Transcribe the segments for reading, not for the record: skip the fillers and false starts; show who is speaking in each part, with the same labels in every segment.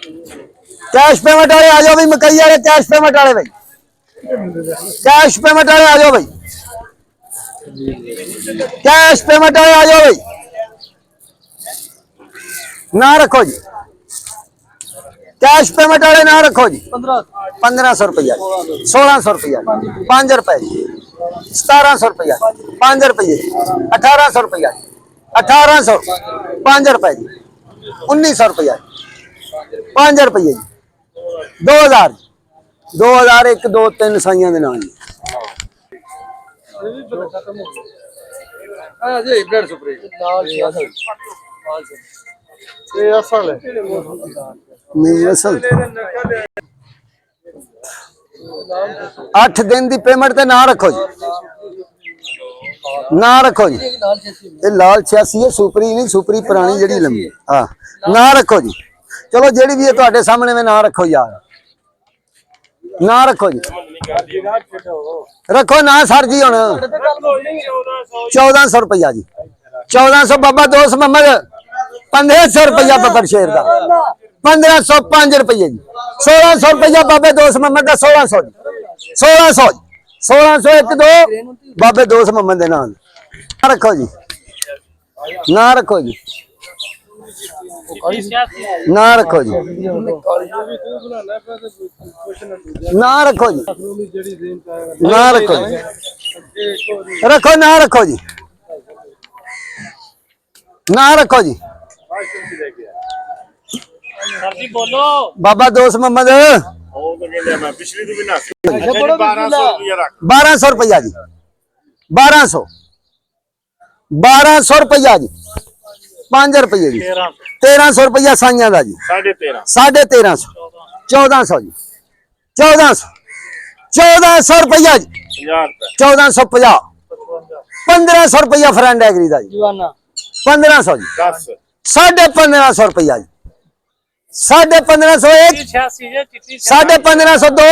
Speaker 1: Cash payment वाले आ जाओ भाई, मकई वाले कैश पेमेंट वाले भाई, कैश पेमेंट वाले आ जाओ भाई, कैश पेमेंट वाले आ जाओ भाई। ना रखो जी, कैश पेमेंट वाले ना रखो जी। 1500 रुपया, 1600 रुपया, 5 रुपए, 1700 रुपया, 5 रुपये, 1800 रुपया, 1800, 5 रुपए, 1900 रुपया, 5 रुपये, 2000, 2000 1 2 3 साइया के नाम। असल 8 दिन की पेमेंट ते ना रखो जी, ना रखो जी। ये लाल 86 है, सुपरी नहीं, सुपरी पुरानी जड़ी लंबी। हाँ ना रखो जी, चलो जेड़ी भी है तुहाडे सामने में ना रखो यार, ना रखो जी, रखो ना सर जी। हुण 1400 रुपया जी, 1400 बाबा दोस्त मोहम्मद, 1500 रुपया बबर शेर का, 1505 रुपये जी, 1600 रुपया बाबे दोस्त मोहम्मद का, 1600 जी, 1600, 1600 1 2 बाबे दोस्त मोहम्मद के नाम। ना रखो जी, ना रखो जी, ना रखो जी, ना रखो जी, ना रखो जी, रखो ना रखो जी, ना रखो जी। बोलो बाबा दोस्त मोहम्मद, 1200 रुपया जी, 1200, 1200 रुपया जी, 5 रुपये जी, 1300 रुपया साइया का जी, 1350, 1400 जी, 1400, 1400 रुपया जी, 1450, 1500 रुपया फ्रेंड एग्री का जी, 1500 जी, 1550 रुपया जी, 1550 एक, 1550 2,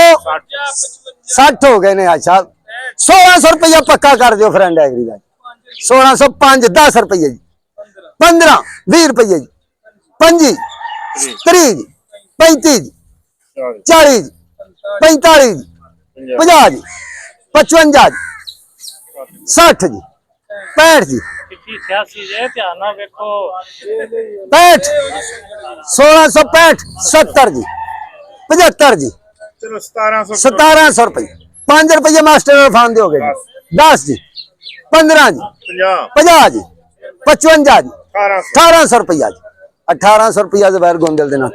Speaker 1: 60 हो गए ने। अच्छा 1600 रुपया पक्का कर दो फ्रेंड एग्री का, 1605, 10 रुपये जी, 15 20 रुपये जी, 25 30 जी, 35 जी, 40 जी, 45 जी, 50 जी, 55 जी, 60 जी, 65 जी, 65, 1665, 70 जी, 75 जी, 1700 रुपये, 5 रुपये मास्टर फान दोगे जी, 10 जी, 15 जी, 50 जी, 55 जी, 1800 रुपया जी, 1800 रुपया से बैर गोंदल देना।